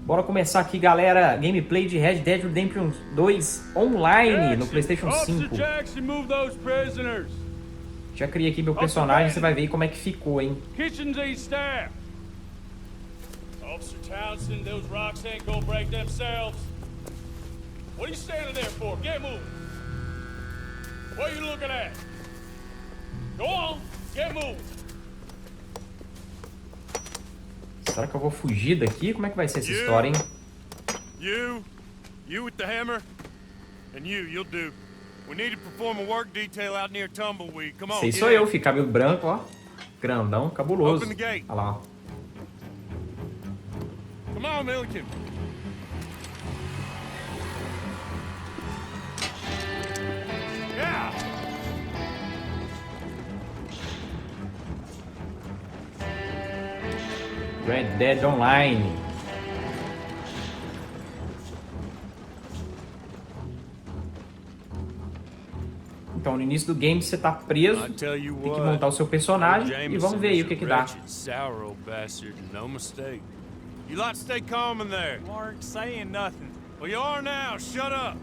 Bora começar aqui, galera. Gameplay de Red Dead Redemption 2 online no PlayStation 5. Já criei aqui meu personagem, você vai ver como é que ficou, hein? Officer Townsend, those rocks ain't gonna break themselves. What are you standing there for? Get moving. What are you looking at? Go on, get moving. Será que eu vou fugir daqui? Como é que vai ser essa história, hein? You with the hammer, and you'll do. We need to perform a work detail out near Tumbleweed. Come on. Sei, sou eu, filho. Cabelo branco, ó. Grandão, cabuloso. Open the gate. Olha lá, ó. Come on, Milliken. Yeah. Red Dead Online. Então, no início do game você tá preso, tem que montar o seu personagem e vamos ver aí o que dá. You lot stay calm in there. You aren't saying nothing. Well, you are now. Shut up.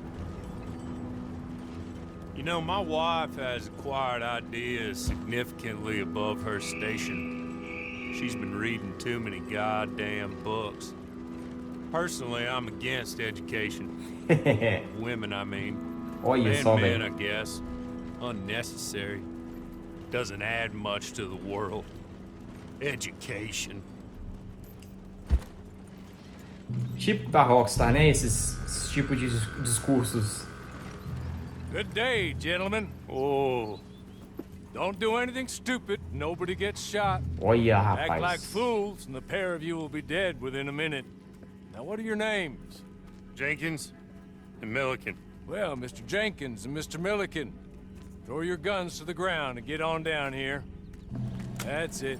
You know, my wife has acquired ideas significantly above her station. She's been reading too many goddamn books. Personally, I'm against education. Women, I mean. Olha só, men, velho. I guess. Unnecessary. Doesn't add much to the world. Education. Tipo da Rockstar, né? Esses tipos de discursos. Good day, gentlemen. Oh, don't do anything stupid. Nobody gets shot. Olha, Act like rapaz. fools, and the pair of you will be dead within a minute. Now, what are your names? Jenkins and Milliken. Well, Mr. Jenkins and Mr. Milliken, throw your guns to the ground and get on down here. That's it.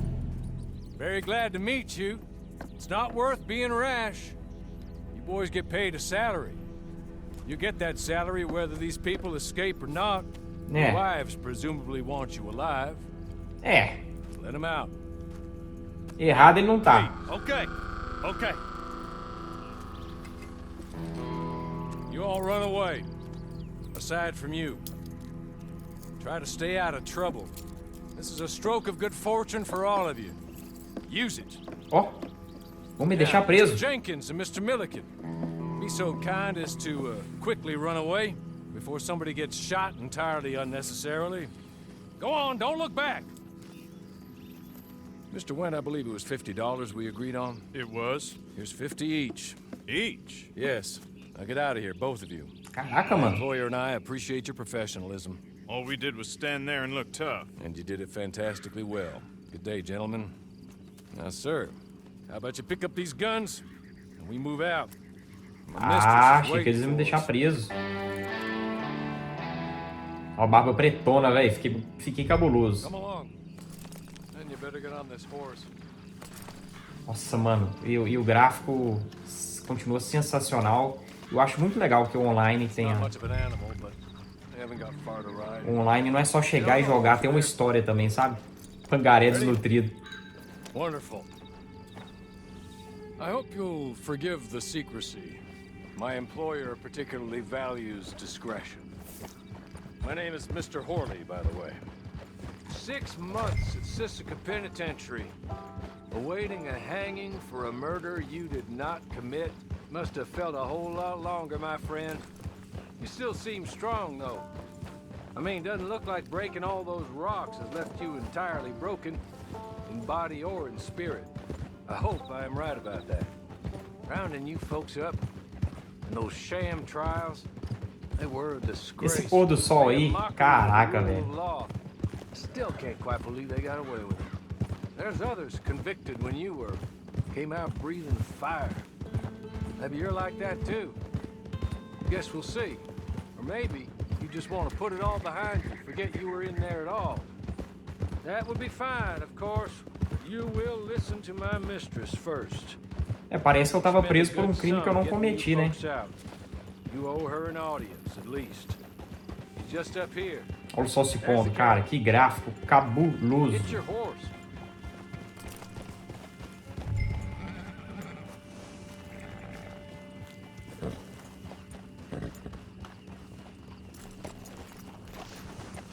Very glad to meet you. It's not worth being rash. You boys get paid a salary. You get that salary whether these people escape or not. Yeah. Your wives presumably want you alive. É, Let them out. errado ele não tá. Okay. You all run away. Aside from you. Try to stay out of trouble. This is a stroke of good fortune for all of you. Use it. Ó, vão me deixar preso. Jenkins and Mr. Milliken, be so kind as to quickly run away before somebody gets shot entirely unnecessarily. Go on, don't look back. Mr. Wendt, I believe it was $50 we agreed on. It was. Here's 50 each. Each? Yes. Now get out of here, both of you. Caraca, My mano. employer and I appreciate your professionalism. All we did was stand there and look tough. And you did it fantastically well. Good day, gentlemen. Now, sir, how about you pick up these guns and we move out? My mistress Ah, is achei que eles iam me waiting for deixar us. preso. Ó, barba pretona, velho. Fiquei cabuloso. Come along. Then you better get on this horse. Nossa, mano. E o gráfico continua sensacional. Eu acho muito legal que o online Not tenha... much of an animal, but they haven't got far to ride. O online não é só chegar e jogar, tem uma história também, sabe? Pangaré desnutrido. Wonderful. I hope you'll forgive the secrecy. My employer particularly values discretion. My name is Mr. Horley, by the way. 6 months at Sisika Penitentiary, awaiting a hanging for a murder you did not commit. Must have felt a whole lot longer, my friend. You still seem strong, though. I mean, doesn't look like breaking all those rocks has left you entirely broken, in body or in spirit. I hope I am right about that. Rounding you folks up, and those sham trials, they were a disgrace. Esse pôr do sol aí, caraca, velho. Still can't quite believe they got away with it. There's others convicted when you were, came out breathing fire. Maybe you're like that too. Guess we'll see. Or maybe you just want to put it all behind you, forget you were in there at all. That would be fine, of course. You will listen to my mistress first. É, parece que eu tava preso por um crime que eu não cometi, né? You owe her an audience, at least. He's just up here. Olha o sol se pondo, cara. Que gráfico cabuloso. Get your horse.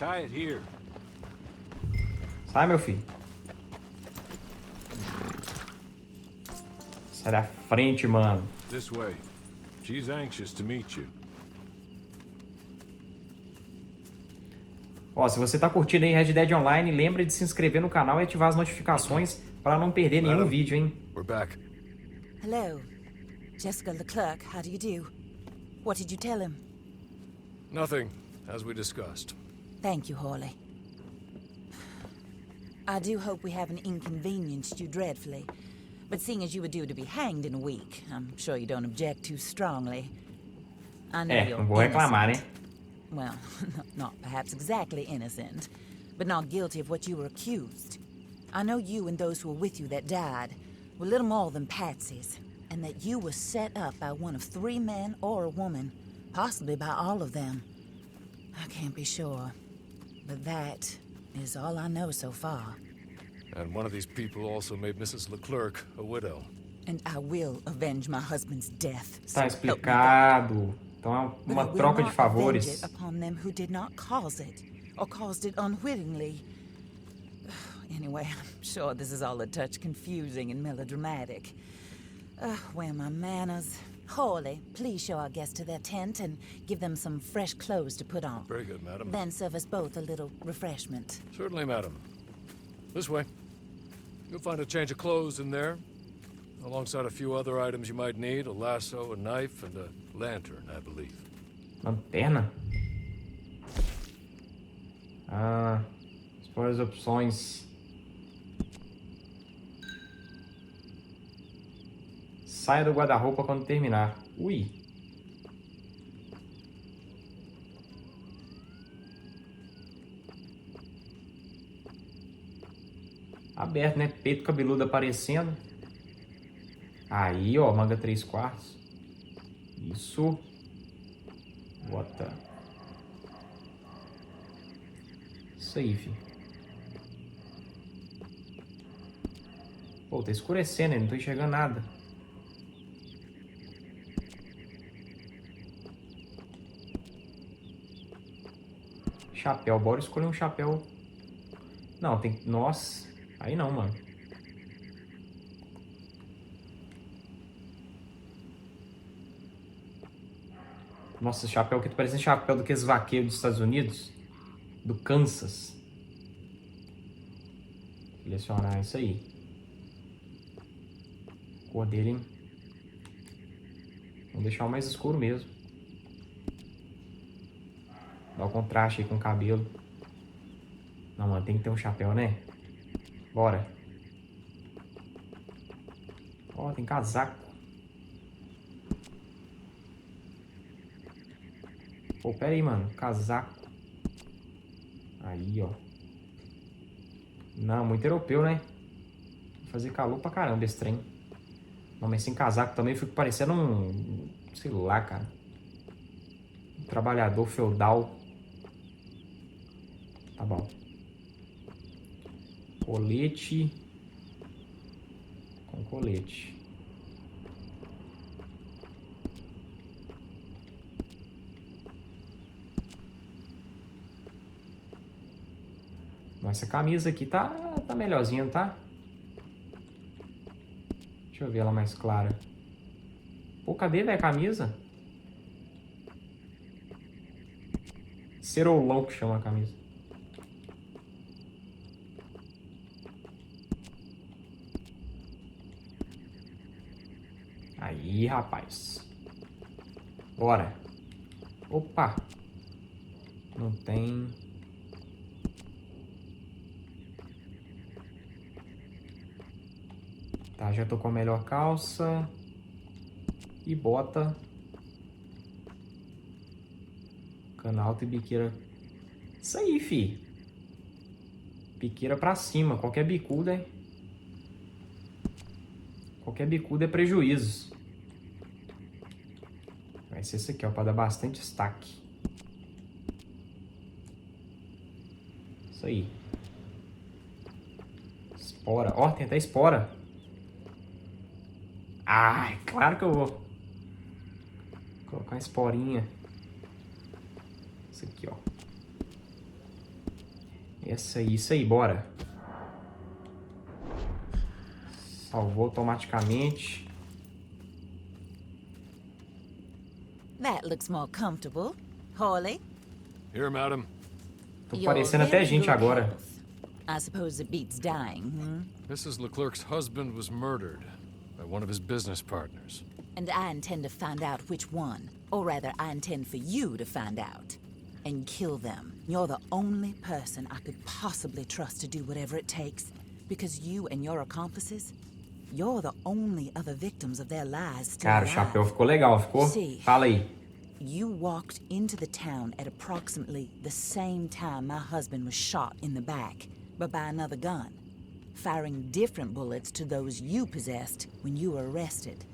Tie it here. Sai, meu filho. Sai da frente, mano. This way. She's anxious to meet you. Ó, se você tá curtindo aí Red Dead Online, lembre de se inscrever no canal e ativar as notificações para não perder nenhum vídeo, hein? We're back. Hello. Jessica Leclerc, how do you do? What did you tell him? Nothing, as we discussed. Thank you, Hawley. I do hope we haven't inconvenienced you dreadfully. But seeing as you were due to be hanged in a week, I'm sure you don't object too strongly. I know you're não vou reclamar, né? Well, not perhaps exactly innocent, but not guilty of what you were accused. I know you and those who were with you that died were little more than patsies, and that you were set up by one of 3 men or a woman, possibly by all of them. I can't be sure, but that is all I know so far. And one of these people also made Mrs. Leclerc a widow. And I will avenge my husband's death. Tá explicado. Então é uma troca de favores. Upon them who did not cause it, or caused it unwittingly. Anyway, I'm sure this is all a touch confusing and melodramatic. Where are my manners? Hawley, please show our guests to their tent and give them some fresh clothes to put on. Very good, madam. Then serve us both a little refreshment. Certainly, madam. This way. You'll find a change of clothes in there, alongside a few other items you might need, a lasso, a knife, and a lantern, I believe. Lanterna? Explore as opções. Saia do guarda-roupa quando terminar. Ui. Aberto, né? Peito cabeludo aparecendo. Aí, ó, manga 3/4. Isso. Bota. Isso aí, filho. Pô, tá escurecendo, não tô enxergando nada. Chapéu, bora escolher um chapéu. Não, tem... Nossa, aí não, mano. Nossa, esse chapéu aqui tá parecendo chapéu daqueles vaqueiros dos Estados Unidos. Do Kansas. Selecionar isso aí. Cor dele, hein? Vamos deixar o mais escuro mesmo. Dá o contraste aí com o cabelo. Não, mano, tem que ter um chapéu, né? Bora. Ó, tem casaco. Pô, pera aí, mano. Casaco. Aí, ó. Não, muito europeu, né? Vai fazer calor pra caramba esse trem. Não, mas sem casaco também fica parecendo um... Sei lá, cara. Um trabalhador feudal. Tá bom. Colete. Com colete. Essa camisa aqui tá melhorzinha, tá? Deixa eu ver ela mais clara. Pô, cadê, velho, a camisa? Cerolão que chama a camisa. Aí, rapaz. Bora. Opa. Não tem... Tá, já tô com a melhor calça. E bota. Cana alta e biqueira. Isso aí, fi. Biqueira pra cima. Qualquer bicuda é... Qualquer bicuda é prejuízo. Vai ser esse aqui, ó. Pra dar bastante destaque. Isso aí. Espora. Ó, tem até espora. Ai, claro que eu vou colocar uma esporinha. Isso aqui, ó. Isso aí, bora. Salvou automaticamente. That looks more comfortable. Hawley, Here, madam. Tô you're parecendo até very gente good agora. health. I suppose it beats dying, Mrs. Leclerc's husband was murdered by one of his business partners. And I intend to find out which one. Or rather, I intend for you to find out. And kill them. You're the only person I could possibly trust to do whatever it takes. Because you and your accomplices, you're the only other victims of their lies still Cara, o alive. chapéu ficou legal, ficou? Sim. Fala aí. You walked into the town at approximately the same time my husband was shot in the back, but by another gun, firing different bullets to those you possessed when you were arrested.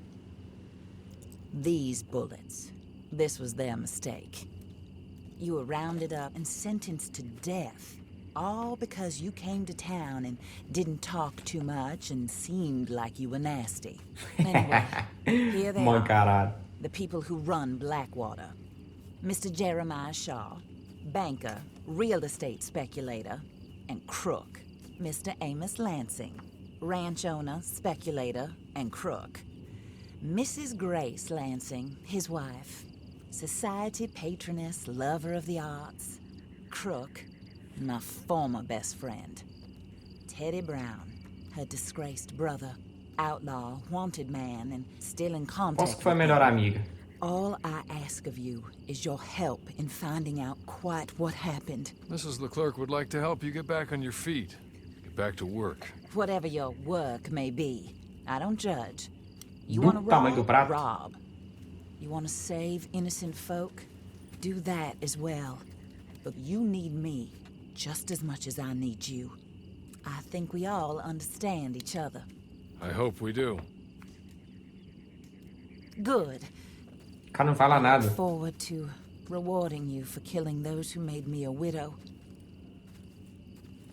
These bullets, this was their mistake. You were rounded up and sentenced to death, all because you came to town and didn't talk too much and seemed like you were nasty. Anyway, here they are. Mancarado. The people who run Blackwater. Mr. Jeremiah Shaw, banker, real estate speculator, and crook. Mr. Amos Lansing, ranch owner, speculator, and crook. Mrs. Grace Lansing, his wife, society patroness, lover of the arts, crook, and my former best friend. Teddy Brown, her disgraced brother, outlaw, wanted man, and still in contact Posso que foi a with melhor them. amiga. All I ask of you is your help in finding out quite what happened. Mrs. Leclerc would like to help you get back on your feet. Get back to work. Whatever your work may be, I don't judge. You Do want to tamanho do prato. rob. You want to save innocent folk? Do that as well. But you need me just as much as I need you. I think we all understand each other. I hope we do. Good. O cara não fala nada. Look forward to rewarding you for killing those who made me a widow.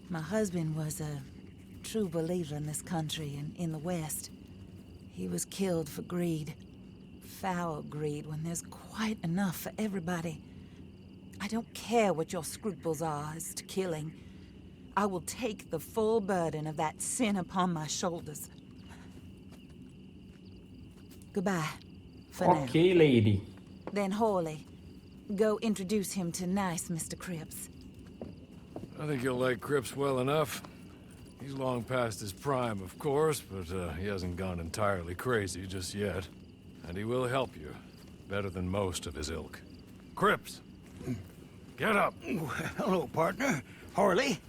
My husband was a true believer in this country and in the West. He was killed for greed. Foul greed when there's quite enough for everybody. I don't care what your scruples are as to killing. I will take the full burden of that sin upon my shoulders. Goodbye. For now. Ok, lady. Then Hawley, go introduce him to nice Mr. Cripps. I think you'll like Cripps well enough. He's long past his prime, of course, but he hasn't gone entirely crazy just yet. And he will help you, better than most of his ilk. Cripps! Get up! Hello, partner. Harley.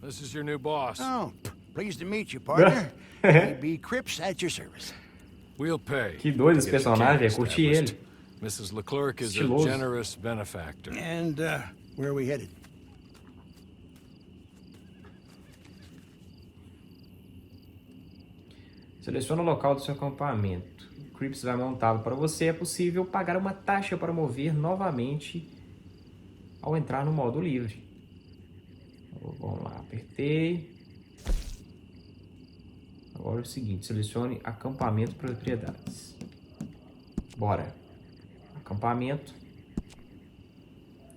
This is your new boss. Oh, pleased to meet you, partner. A.B. Cripps at your service. We'll pay. Que doido esse Get your personagem, camp eu curti established. ele. Mrs. Leclerc is a Estiloso. generous benefactor. And, where are we headed? Selecione o local do seu acampamento. O Cripps vai montá-lo para você. É possível pagar uma taxa para mover novamente ao entrar no modo livre. Vamos lá, apertei. Agora é o seguinte, selecione acampamento propriedades. Bora. Acampamento.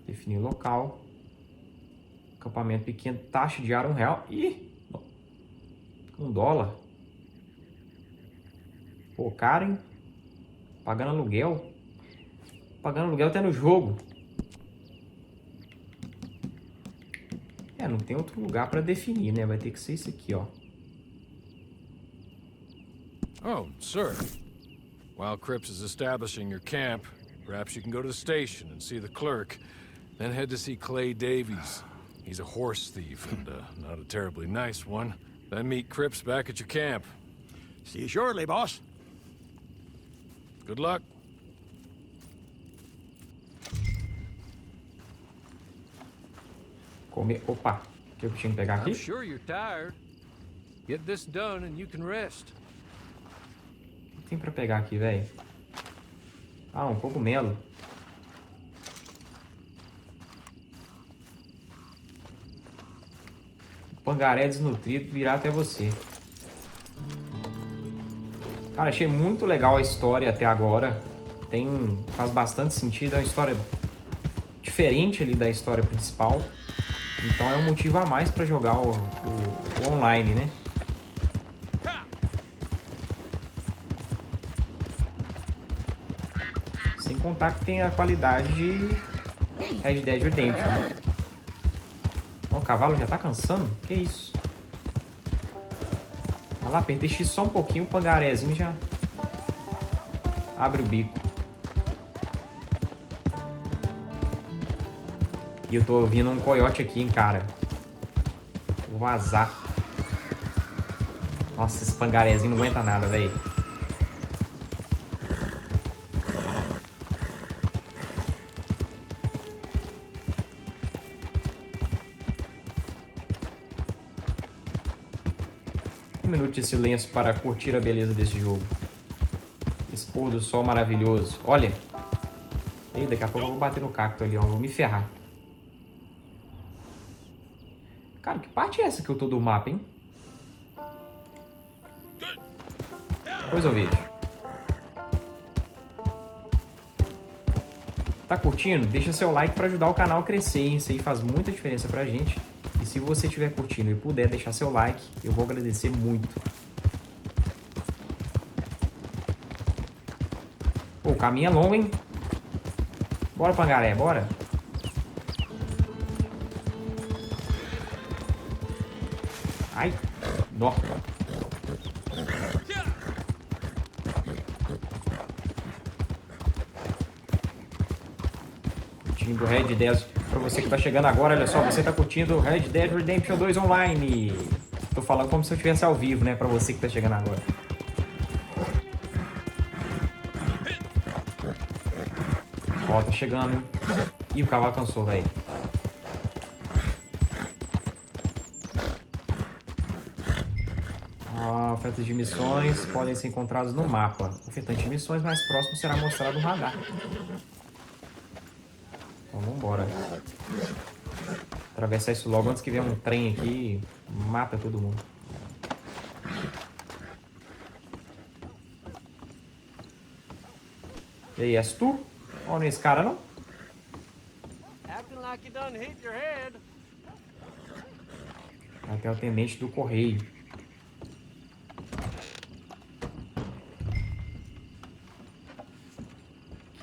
Definir local. Acampamento pequeno, taxa diária R$1. Ih! $1. Pô, cara, hein? Pagando aluguel. Pagando aluguel até no jogo. É, não tem outro lugar pra definir, né? Vai ter que ser isso aqui, ó. Oh, sir. While Cripps is establishing your camp, perhaps you can go to the station and see the clerk. Then head to see Clay Davies. He's a horse thief and not a terribly nice one. Then meet Cripps back at your camp. See you shortly, boss. Good luck. Comer. Opa, o que eu tinha que pegar I'm aqui? sure you're tired. Get this done and you can rest. O que tem pra pegar aqui, velho? Ah, um cogumelo. O pangaré desnutrido virá até você. Cara, achei muito legal a história até agora. Faz bastante sentido. É uma história diferente ali da história principal. Então é um motivo a mais pra jogar o online, né? Sem contar que tem a qualidade de Red Dead Redemption. Ó, o cavalo já tá cansando? Que isso? Olha lá, apertei X só um pouquinho, o pangarézinho já abre o bico. E eu tô ouvindo um coiote aqui, hein, cara. Vou vazar. Nossa, esse pangarézinho não aguenta nada, velho. Um minuto de silêncio para curtir a beleza desse jogo. Esse pôr do sol maravilhoso. Olha. Ei, daqui a pouco eu vou bater no cacto ali, ó. Vou me ferrar. Cara, que parte é essa que eu tô do mapa, hein? Depois eu vejo. Tá curtindo? Deixa seu like pra ajudar o canal a crescer, hein? Isso aí faz muita diferença pra gente. E se você estiver curtindo e puder deixar seu like, eu vou agradecer muito. Pô, o caminho é longo, hein? Bora, pangaré, bora. Ai, nó. Curtindo Red Dead. Pra você que tá chegando agora, olha só, você tá curtindo Red Dead Redemption 2 Online. Tô falando como se eu estivesse ao vivo, né? Pra você que tá chegando agora. Ó, tá chegando, hein? Ih, o cavalo cansou, velho. Ofertas de missões podem ser encontradas no mapa. Ofertante de missões mais próximo será mostrado no radar. Então vamos embora. Atravessar isso logo antes que venha um trem aqui e mata todo mundo. E aí, és tu? Olha esse cara, não? Até o atendente do correio.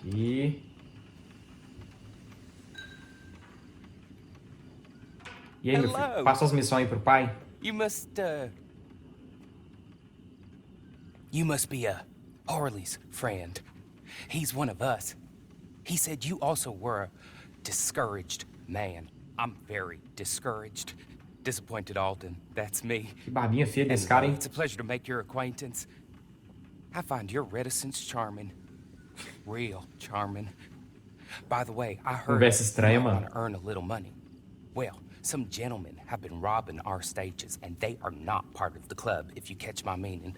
Aqui. E aí, meu filho? Passa as missões aí pro pai. You must be Harley's friend. He's one of us. He said you also were a discouraged man. I'm very discouraged. Disappointed Alden, that's me. Que barbinha feia desse cara, hein? It's a pleasure to make your acquaintance. I find your reticence charming. Real charming. By the way, I heard you want to earn a little money. Well, some gentlemen have been robbing our stages, and they are not part of the club, if you catch my meaning.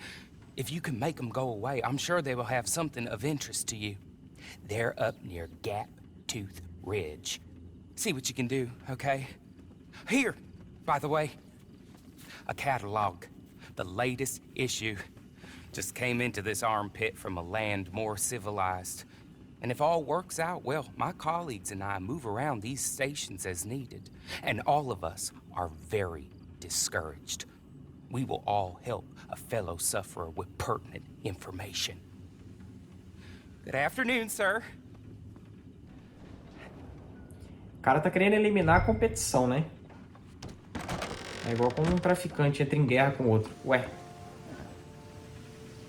If you can make them go away, I'm sure they will have something of interest to you. They're up near Gap Tooth Ridge. See what you can do, okay? Here, by the way, a catalog. The latest issue. Just came into this armpit from a land more civilized. And if all works out, well, my colleagues and I move around these stations as needed. And all of us are very discouraged. We will all help a fellow sufferer with pertinent information. Good afternoon, sir. O cara tá querendo eliminar a competição, né? É igual quando um traficante entra em guerra com outro. Ué.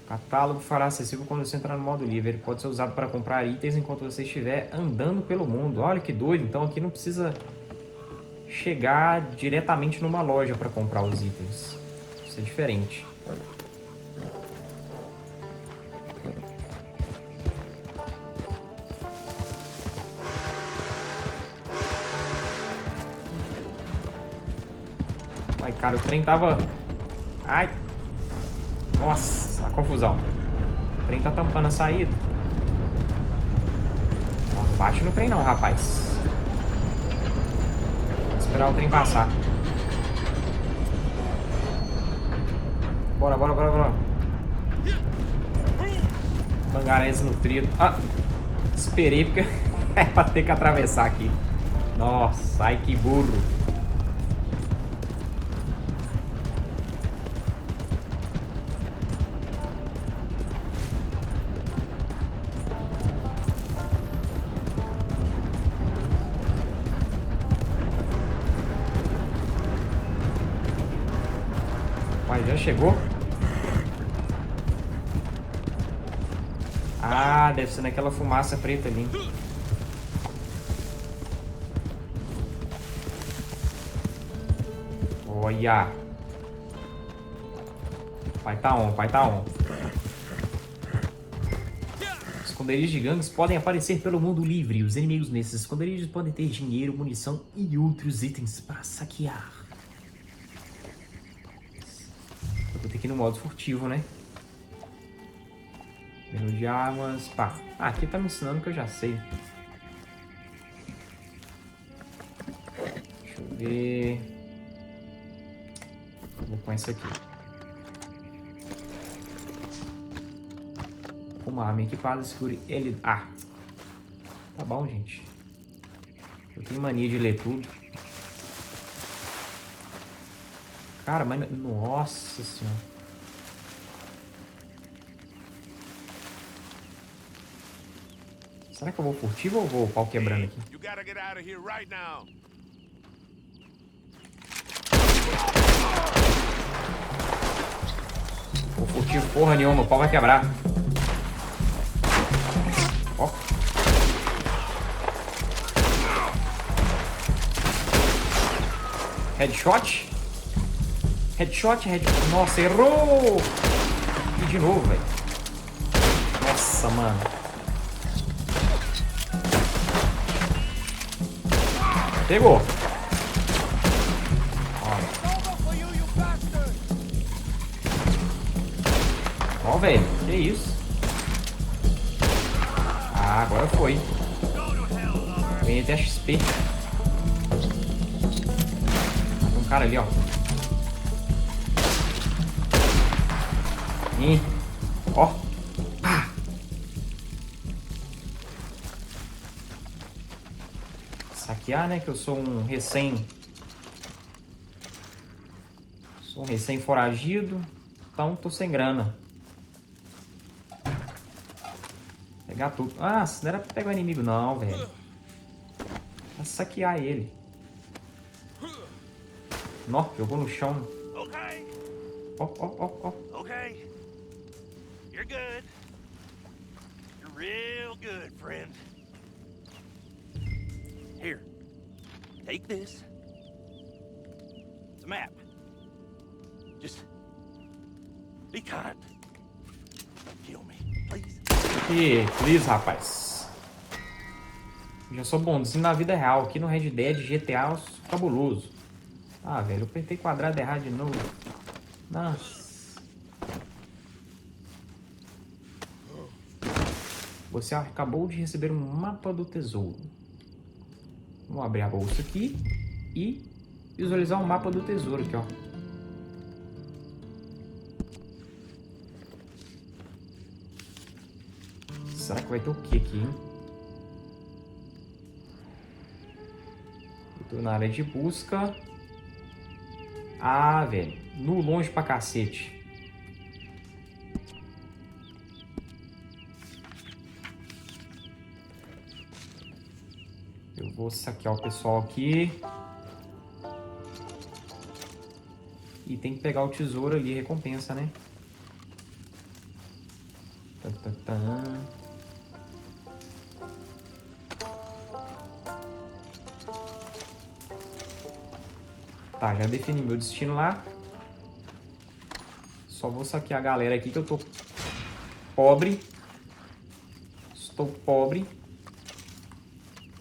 O catálogo fará acessível quando você entrar no modo livre. Ele pode ser usado para comprar itens enquanto você estiver andando pelo mundo. Olha que doido. Então aqui não precisa chegar diretamente numa loja para comprar os itens. Isso é diferente. Ai, cara, o trem tava... Ai. Nossa, a confusão. O trem tá tampando a saída. Não bate no trem não, rapaz. Vou esperar o trem passar. Bora, bora, bora, bora. Mangarense no trilho. Ah, esperei porque é pra ter que atravessar aqui. Nossa, ai que burro. Já chegou? Ah, deve ser naquela fumaça preta ali. Olha. Pai tá on, pai tá on. Esconderijos de gangues podem aparecer pelo mundo livre. Os inimigos nesses esconderijos podem ter dinheiro, munição e outros itens para saquear. Eu vou ter que ir no modo furtivo, né? Menu de armas. Pá. Ah, aqui tá me ensinando que eu já sei. Deixa eu ver. Vou pôr isso aqui. Uma arma equipada, segure ele. Ah! Tá bom, gente. Eu tenho mania de ler tudo. Cara, mas... Nossa senhora. Será que eu vou furtivo ou vou pau quebrando aqui? Vou furtivo porra nenhuma, o pau vai quebrar. Ó. Headshot? Headshot, headshot. Nossa, errou! E de novo, velho. Nossa, mano. Pegou. Ó, velho. Que isso? Ah, agora foi. Ganhei até XP. Tem um cara ali, ó. E... Ó. Pá. Saquear, né? Que eu sou um recém... Sou um recém-foragido. Então, tô sem grana. Pegar tudo. Ah, não era pra pegar o inimigo não, velho. Pra saquear ele. Nó, jogou no chão. Ó, ó, ó, ó. Okay. You're good. You're real good, friend. Here. Take this. It's a map. Just be kind. Kill me, please. Please, rapaz. Já sou bonzinho na vida real. Aqui no Red Dead, GTA, fabuloso. Ah, velho, eu apertei quadrado errado de novo. Nossa. Você acabou de receber um mapa do tesouro. Vamos abrir a bolsa aqui e visualizar o mapa do tesouro aqui, ó. Será que vai ter o que aqui, hein? Eu tô na área de busca. Ah, velho. No longe pra cacete. Eu vou saquear o pessoal aqui. E tem que pegar o tesouro ali, recompensa, né? Tá, já defini meu destino lá. Só vou saquear a galera aqui que eu tô pobre. Estou pobre.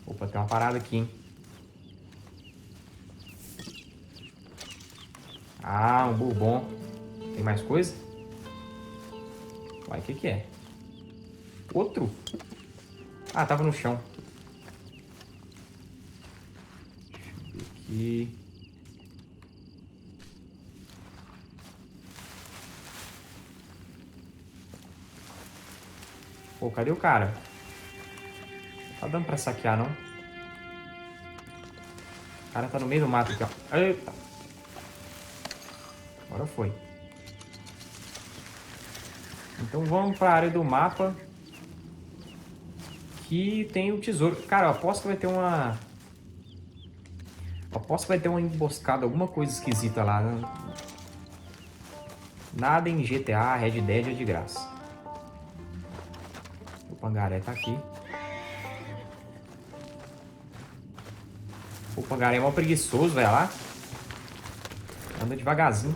Opa, tem uma parada aqui, hein? Ah, um bourbon. Tem mais coisa? Uai, o que é? Outro? Ah, tava no chão. Deixa eu ver aqui. Pô, cadê o cara? Não tá dando pra saquear, não. O cara tá no meio do mato aqui, ó. Eita. Agora foi. Então vamos pra área do mapa. Que tem o tesouro. Cara, eu aposto que vai ter uma... Aposto que vai ter uma emboscada, alguma coisa esquisita lá, né? Nada em GTA, Red Dead é de graça. O pangaré tá aqui. O pangaré é mó preguiçoso, vai lá. Anda devagarzinho.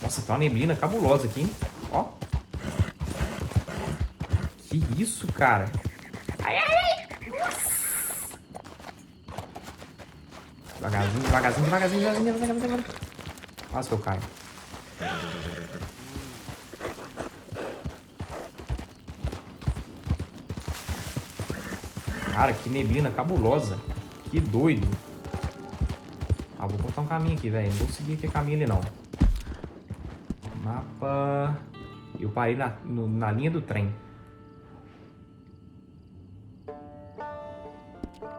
Nossa, tem uma neblina cabulosa aqui, hein? Ó. Que isso, cara? Ai, ai, ai. Nossa. Devagarzinho, devagarzinho, devagarzinho, devagarzinho, devagarzinho. Quase que eu caio. Cara, que neblina cabulosa. Que doido. Ah, vou contar um caminho aqui, velho. Não vou seguir aquele caminho ali, não. Mapa... Eu parei na linha do trem.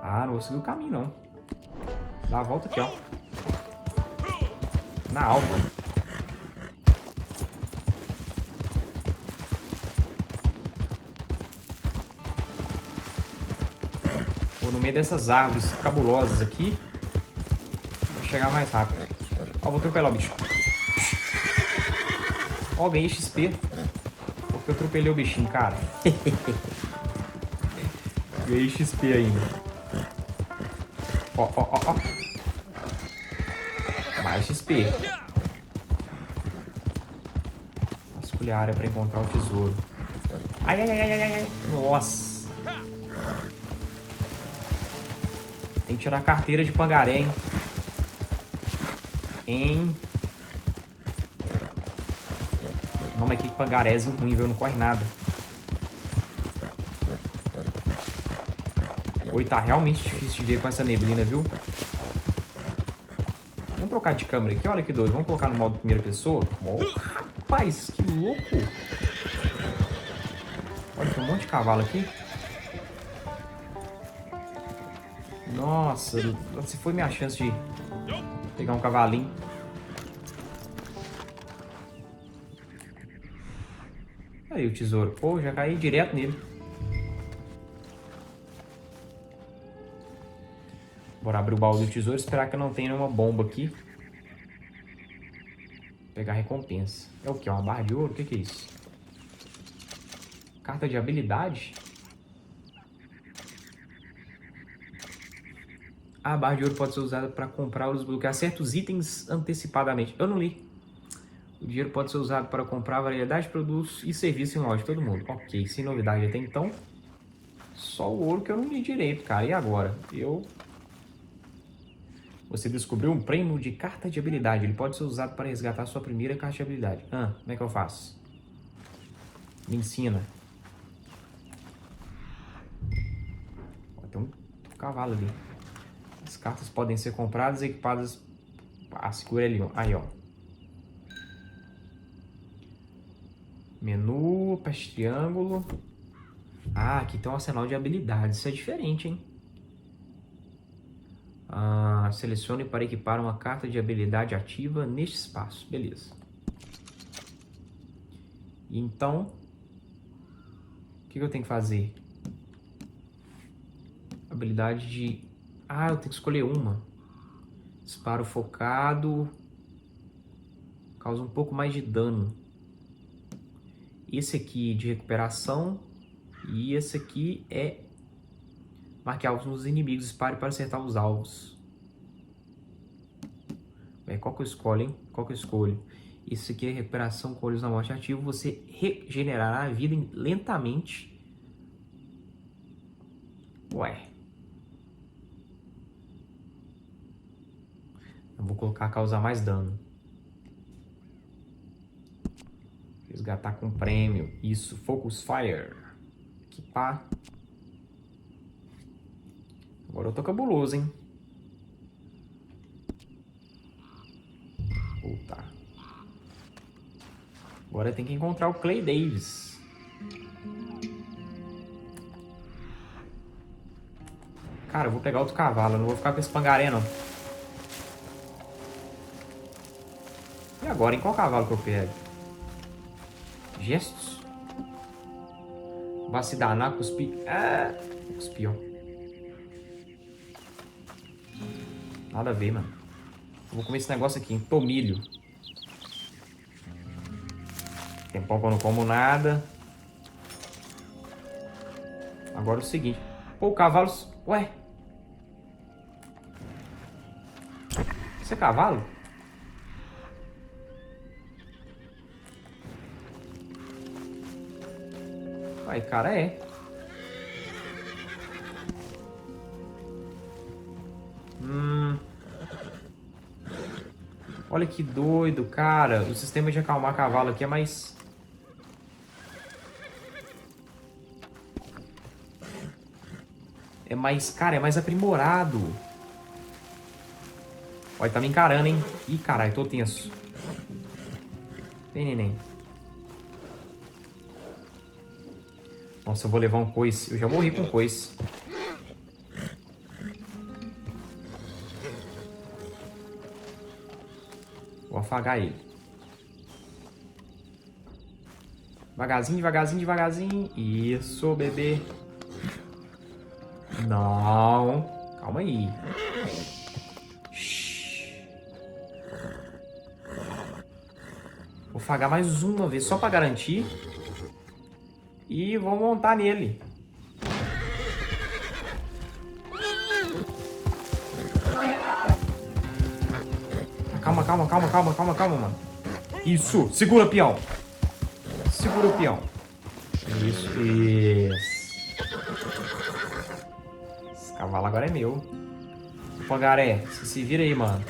Ah, não vou seguir o caminho, não. Dá a volta aqui, ó. Na alta. Vou no meio dessas árvores cabulosas aqui. Vou chegar mais rápido. Ó, vou atropelar o bicho. Ó, ganhei XP. Porque eu atropelei o bichinho, cara. Ganhei XP ainda. Ó, ó, ó, ó. Mais XP. Vasculhar a área pra encontrar o tesouro. Ai, ai, ai, ai, ai, ai. Nossa. Tem que tirar a carteira de pangaré, hein? Não, mas que pangarézinho ruim, viu? Não corre nada. Oi, tá realmente difícil de ver com essa neblina, viu? Vamos trocar de câmera aqui, olha que doido. Vamos colocar no modo primeira pessoa. Oh, rapaz, que louco! Olha, tem um monte de cavalo aqui. Nossa, se foi minha chance de pegar um cavalinho. Aí o tesouro. Pô, já caí direto nele. Bora abrir o baú do tesouro e esperar que não tenha nenhuma bomba aqui. Pegar a recompensa. É o que? Uma barra de ouro? O que é isso? Carta de habilidade? A barra de ouro pode ser usada para comprar ou desbloquear certos itens antecipadamente. Eu não li. O dinheiro pode ser usado para comprar variedade de produtos e serviços em loja de todo mundo. Ok, sem novidade até então. Só o ouro que eu não li direito, cara. E agora? Você descobriu um prêmio de carta de habilidade. Ele pode ser usado para resgatar sua primeira carta de habilidade. Ah, como é que eu faço? Me ensina. Tem um cavalo ali. As cartas podem ser compradas e equipadas... Ah, segura ali. Aí, ó. Menu, peste triângulo. Ah, aqui tem um arsenal de habilidades. Isso é diferente, hein? Ah, selecione para equipar uma carta de habilidade ativa neste espaço. Beleza. Então, o que eu tenho que fazer? Habilidade de... Ah, eu tenho que escolher uma. Disparo focado. Causa um pouco mais de dano. Esse aqui de recuperação. E esse aqui é... Marque alvos nos inimigos. Dispare para acertar os alvos. Qual que eu escolho, hein? Qual que eu escolho? Isso aqui é recuperação com olhos na morte ativo. Você regenerará a vida lentamente. Ué. Eu vou colocar causar mais dano. Resgatar com prêmio. Isso. Focus Fire. Equipar. Agora eu tô cabuloso, hein? Voltar. Agora tem que encontrar o Clay Davis. Cara, eu vou pegar outro cavalo. Eu não vou ficar com esse pangaré, não. E agora, em qual cavalo que eu pego? Gestos? Vai se danar, cuspir. Ah, cuspir, ó. Nada a ver, mano. Vou comer esse negócio aqui, tomilho. Tempão que eu não como nada. Agora é o seguinte. Pô, o cavalo... Ué? Isso é cavalo? Ué, cara, é. Olha que doido, cara. O sistema de acalmar cavalo aqui é mais... Cara, é mais aprimorado. Olha, tá me encarando, hein? Ih, caralho, tô tenso. Vem, neném. Nossa, eu vou levar um coice. Eu já morri com coice. Vou afagar ele. Devagarzinho, devagarzinho, devagarzinho. Isso, bebê. Não. Calma aí. Shhh. Vou afagar mais uma vez, só pra garantir. E vou montar nele. Calma, calma, calma, calma, calma, calma, mano. Isso, segura, peão. Segura o peão. Isso, isso. Esse cavalo agora é meu. O pangaré, você se vira aí, mano.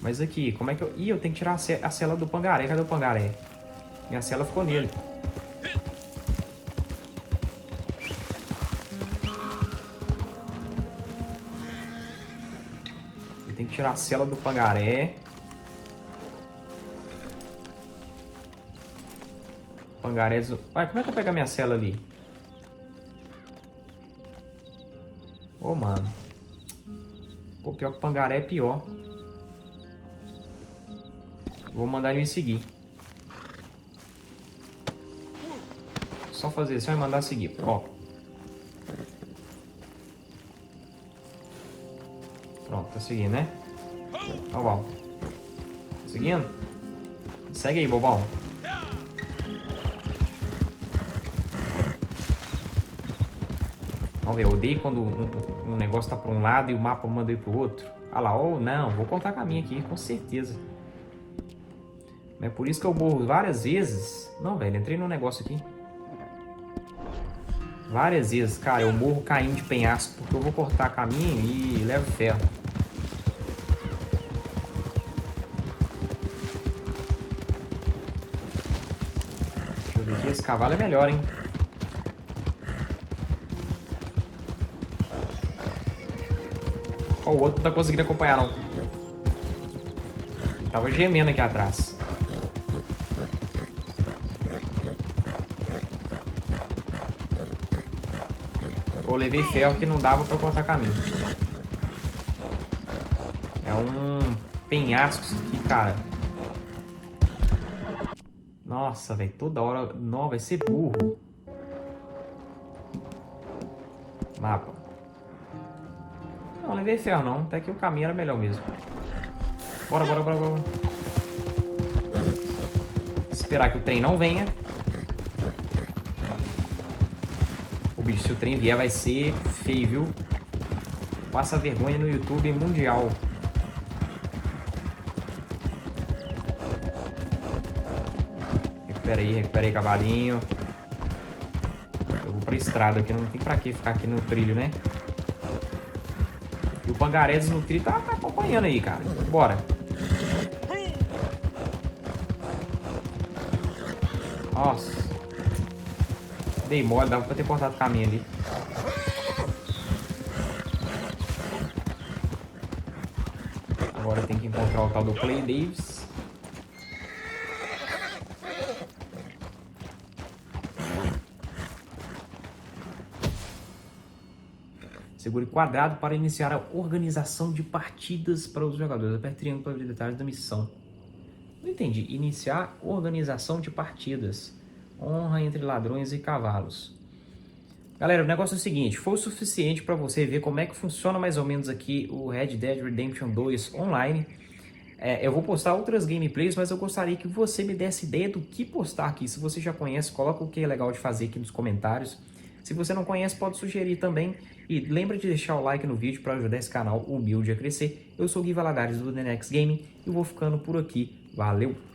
Mas aqui, como é que eu... Ih, eu tenho que tirar a cela do pangaré. Cadê o pangaré? Minha cela ficou nele. Eu tenho que tirar a cela do pangaré. Pangaré... Ué, como é que eu pego a minha cela ali? Ô, mano. Pô, pior que o pangaré é pior. Vou mandar ele me seguir. Só fazer isso, vai mandar seguir. Ó. Pronto, tá seguindo, né? Ó, bom. Tá seguindo? Segue aí, bobão. Vamos ver, eu odeio quando um negócio tá pra um lado e o mapa manda ir pro outro. Ah lá, ou não, vou cortar caminho aqui, com certeza. É por isso que eu morro várias vezes. Não, velho, entrei num negócio aqui. Várias vezes, cara, eu morro caindo de penhasco porque eu vou cortar caminho e levo ferro. Deixa eu ver aqui, esse cavalo é melhor, hein? Ó, o outro não tá conseguindo acompanhar, não. Tava gemendo aqui atrás. Eu levei ferro que não dava pra cortar caminho. É um penhasco isso aqui, cara. Nossa, velho, toda hora... Não, vai ser burro. Mapa. Não levei ferro, não. Até que o caminho era melhor mesmo. Bora, bora, bora, bora. Esperar que o trem não venha. O bicho, se o trem vier, vai ser feio, viu? Passa vergonha no YouTube mundial. Recupera aí, cavalinho. Eu vou pra estrada aqui, não tem pra que ficar aqui no trilho, né? E o pangaré no trilho tá acompanhando aí, cara. Bora. Nossa. Dei mole, dava pra ter cortado o caminho ali. Agora tem que encontrar o tal do Clay Davis. Segure quadrado para iniciar a organização de partidas para os jogadores. Aperte triângulo para ver detalhes da missão. Não entendi. Iniciar organização de partidas. Honra entre ladrões e cavalos. Galera, o negócio é o seguinte, foi o suficiente para você ver como é que funciona mais ou menos aqui o Red Dead Redemption 2 online. Eu vou postar outras gameplays, mas eu gostaria que você me desse ideia do que postar aqui. Se você já conhece, coloca o que é legal de fazer aqui nos comentários. Se você não conhece, pode sugerir também. E lembra de deixar o like no vídeo para ajudar esse canal humilde a crescer. Eu sou o Gui Valadares do The Next Gaming e vou ficando por aqui. Valeu!